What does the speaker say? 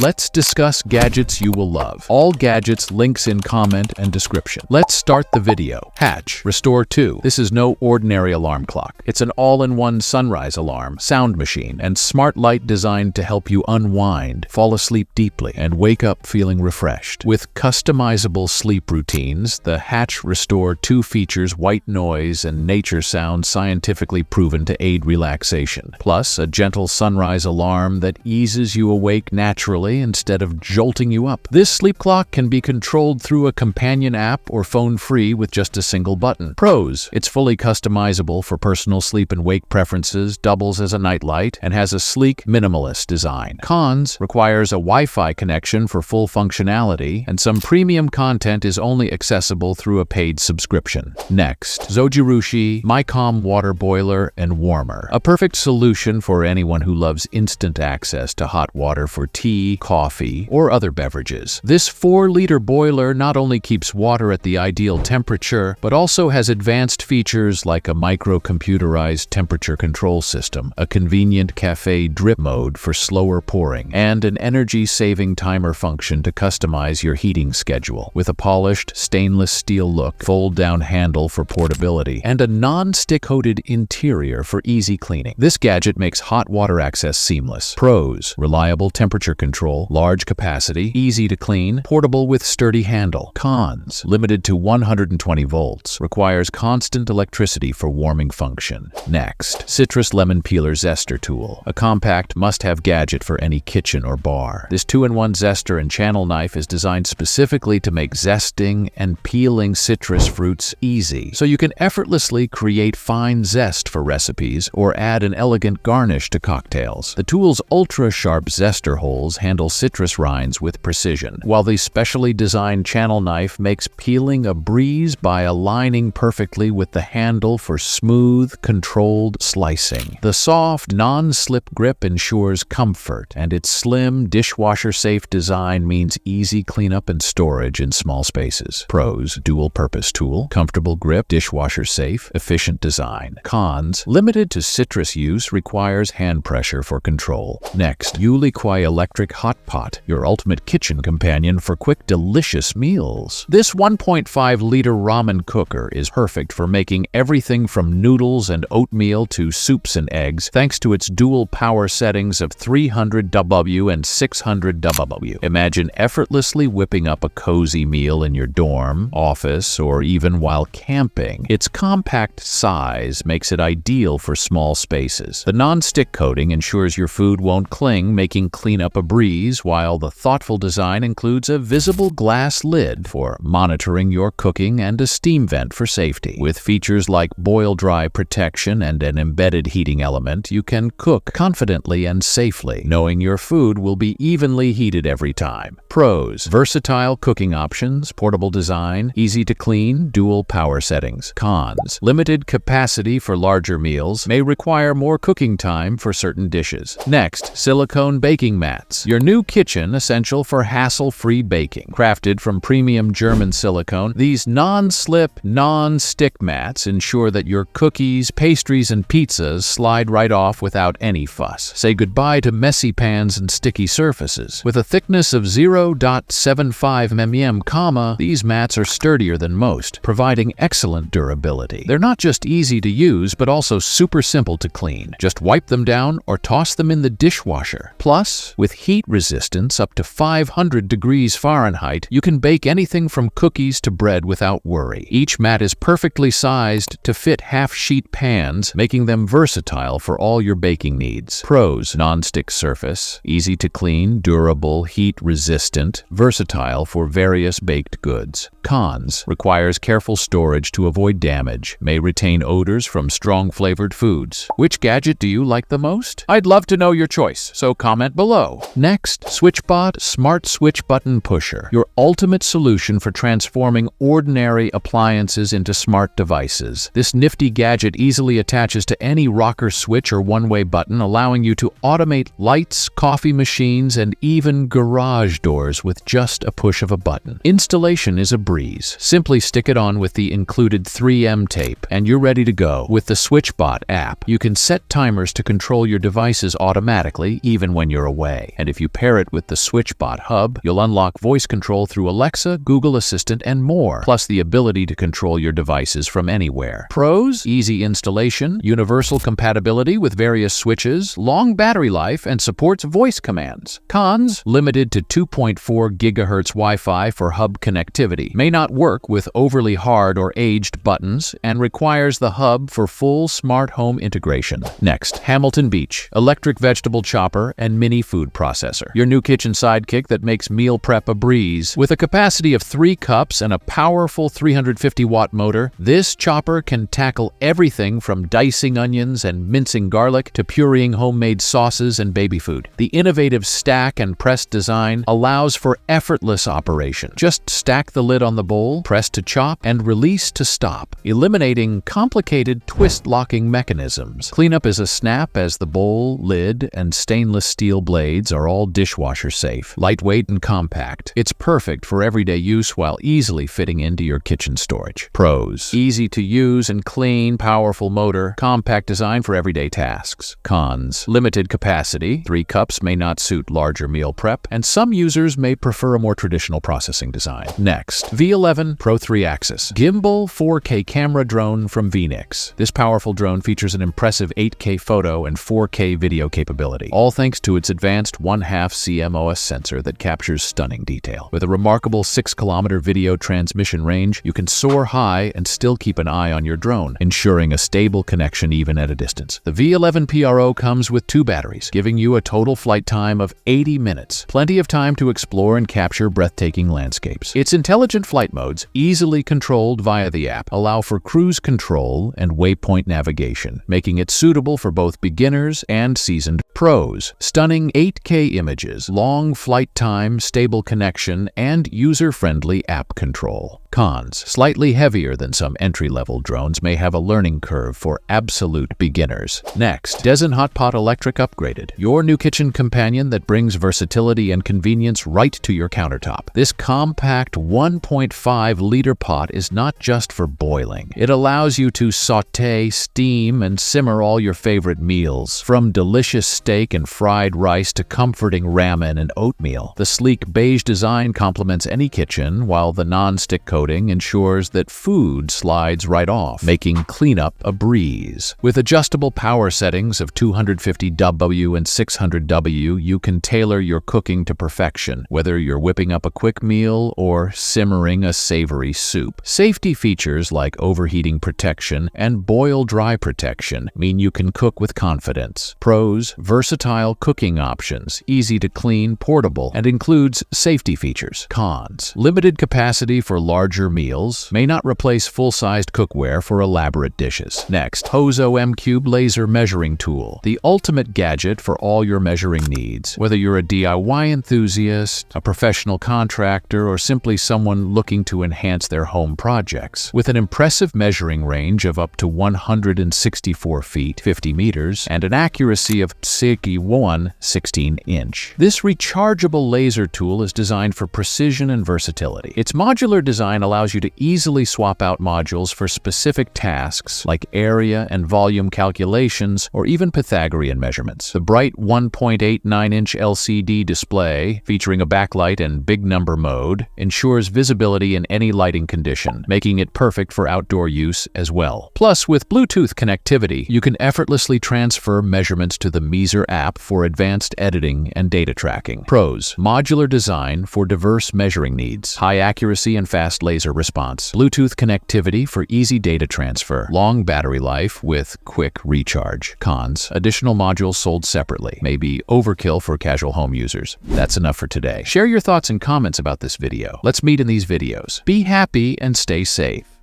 let's discuss gadgets you will love. All gadgets, links in comment and description. Let's start the video. Hatch Restore 2. This is no ordinary alarm clock. It's an all-in-one sunrise alarm, sound machine, and smart light designed to help you unwind, fall asleep deeply, and wake up feeling refreshed. With customizable sleep routines, the Hatch Restore 2 features white noise and nature sound scientifically proven to aid relaxation, plus a gentle sunrise alarm that eases you awake naturally instead of jolting you up. This sleep clock can be controlled through a companion app or phone-free with just a single button. Pros: it's fully customizable for personal sleep and wake preferences, doubles as a nightlight, and has a sleek, minimalist design. Cons: requires a Wi-Fi connection for full functionality, and some premium content is only accessible through a paid subscription. Next, Zojirushi MyCalm Water Boiler and Warmer. A perfect solution for anyone who loves instant access to hot water for tea, coffee, or other beverages. This 4-liter boiler not only keeps water at the ideal temperature, but also has advanced features like a micro-computerized temperature control system, a convenient cafe drip mode for slower pouring, and an energy-saving timer function to customize your heating schedule. With a polished stainless steel look, fold-down handle for portability, and a non-stick coated interior for easy cleaning, this gadget makes hot water access seamless. Pros: reliable temperature control, large capacity, easy to clean, portable with sturdy handle. Cons: limited to 120 volts, requires constant electricity for warming function. Next, Citrus Lemon Peeler Zester Tool, a compact must-have gadget for any kitchen or bar. This 2-in-1 zester and channel knife is designed specifically to make zesting and peeling citrus fruits easy, so you can effortlessly create fine zest for recipes or add an elegant garnish to cocktails. The tool's ultra-sharp zester holes handle citrus rinds with precision, while the specially designed channel knife makes peeling a breeze by aligning perfectly with the handle for smooth, controlled slicing. The soft, non-slip grip ensures comfort, and its slim, dishwasher-safe design means easy cleanup and storage in small spaces. Pros: dual-purpose tool, comfortable grip, dishwasher-safe, efficient design. Cons: limited to citrus use, requires hand pressure for control. Next, Yuliquai Electric Hot Pot, your ultimate kitchen companion for quick, delicious meals. This 1.5-liter ramen cooker is perfect for making everything from noodles and oatmeal to soups and eggs, thanks to its dual power settings of 300W and 600W. Imagine effortlessly whipping up a cozy meal in your dorm, office, or even while camping. Its compact size makes it ideal for small spaces. The non-stick coating ensures your food won't cling, making cleanup a breeze, while the thoughtful design includes a visible glass lid for monitoring your cooking and a steam vent for safety. With features like boil-dry protection and an embedded heating element, you can cook confidently and safely, knowing your food will be evenly heated every time. Pros: versatile cooking options, portable design, easy to clean, dual power settings. Cons: limited capacity for larger meals, may require more cooking time for certain dishes. Next, Silicone Baking Mats, your new kitchen essential for hassle-free baking. Crafted from premium German silicone, these non-slip, non-stick mats ensure that your cookies, pastries, and pizzas slide right off without any fuss. Say goodbye to messy pans and sticky surfaces. With a thickness of 0.75 mm, these mats are sturdier than most, providing excellent durability. They're not just easy to use, but also super simple to clean. Just wipe them down or toss them in the dishwasher. Plus, with heat resistance up to 500 degrees Fahrenheit, you can bake anything from cookies to bread without worry. Each mat is perfectly sized to fit half-sheet pans, making them versatile for all your baking needs. Pros: non-stick surface, easy to clean, durable, heat-resistant, versatile for various baked goods. Cons: requires careful storage to avoid damage, may retain odors from strong-flavored foods. Which gadget do you like the most? I'd love to know your choice, so comment below. Next, SwitchBot Smart Switch Button Pusher, your ultimate solution for transforming ordinary appliances into smart devices. This nifty gadget easily attaches to any rocker switch or one-way button, allowing you to automate lights, coffee machines, and even garage doors with just a push of a button. Installation is a breeze. Simply stick it on with the included 3M tape, and you're ready to go. With the SwitchBot app, you can set timers to control your devices automatically, even when you're away. And if you pair it with the SwitchBot hub, you'll unlock voice control through Alexa, Google Assistant, and more, plus the ability to control your devices from anywhere. Pros: easy installation, universal compatibility with various switches, long battery life, and supports voice commands. Cons: limited to 2.4 GHz Wi-Fi for hub connectivity, may not work with overly hard or aged buttons, and requires the hub for full smart home integration. Next, Hamilton Beach electric vegetable chopper and mini food processor. Your new kitchen sidekick that makes meal prep a breeze. With a capacity of 3 cups and a powerful 350-watt motor, this chopper can tackle everything from dicing onions and mincing garlic to pureeing homemade sauces and baby food. The innovative stack and press design allows for effortless operation. Just stack the lid on the bowl, press to chop, and release to stop, eliminating complicated twist-locking mechanisms. Cleanup is a snap, as the bowl, lid, and stainless steel blades are all dishwasher safe. Lightweight and compact, it's perfect for everyday use while easily fitting into your kitchen storage. Pros: easy to use and clean, powerful motor, compact design for everyday tasks. Cons: limited capacity, 3 cups may not suit larger meal prep, and some users may prefer a more traditional processing design. Next, V11 Pro 3-axis Gimbal 4K camera drone from Vnix. This powerful drone features an impressive 8K photo and 4K video capability, all thanks to its advanced 1/2 CMOS sensor that captures stunning detail. With a remarkable 6-kilometer video transmission range, you can soar high and still keep an eye on your drone, ensuring a stable connection even at a distance. The V11 PRO comes with 2 batteries, giving you a total flight time of 80 minutes, plenty of time to explore and capture breathtaking landscapes. Its intelligent flight modes, easily controlled via the app, allow for cruise control and waypoint navigation, making it suitable for both beginners and seasoned pros. Stunning 8K images, long flight time, stable connection, and user-friendly app control. Cons: slightly heavier than some entry-level drones, may have a learning curve for absolute beginners. Next, Dezen Hotpot Electric Upgraded, your new kitchen companion that brings versatility and convenience right to your countertop. This compact 1.5-liter pot is not just for boiling. It allows you to sauté, steam, and simmer all your favorite meals, from delicious steak and fried rice to comforting ramen and oatmeal. The sleek beige design complements any kitchen, while the non-stick coating ensures that food slides right off, making cleanup a breeze. With adjustable power settings of 250W and 600W, you can tailor your cooking to perfection, whether you're whipping up a quick meal or simmering a savory soup. Safety features like overheating protection and boil dry protection mean you can cook with confidence. Pros: versatile cooking options, easy to clean, portable, and includes safety features. Cons: limited capacity for larger meals, may not replace full-sized cookware for elaborate dishes. Next, HOZO M-Cube Laser Measuring Tool, the ultimate gadget for all your measuring needs. Whether you're a DIY enthusiast, a professional contractor, or simply someone looking to enhance their home projects. With an impressive measuring range of up to 164 feet, 50 meters, and an accuracy of 16-inch. This rechargeable laser tool is designed for precision and versatility. Its modular design allows you to easily swap out modules for specific tasks like area and volume calculations or even Pythagorean measurements. The bright 1.89-inch LCD display, featuring a backlight and big number mode, ensures visibility in any lighting condition, making it perfect for outdoor use as well. Plus, with Bluetooth connectivity, you can effortlessly transfer measurements to the Measure app for advanced editing and data tracking. Pros: modular design for diverse measuring needs, high accuracy and fast laser response, Bluetooth connectivity for easy data transfer, long battery life with quick recharge. Cons: additional modules sold separately, may be overkill for casual home users. That's enough for today. Share your thoughts and comments about this video. Let's meet in these videos. Be happy and stay safe.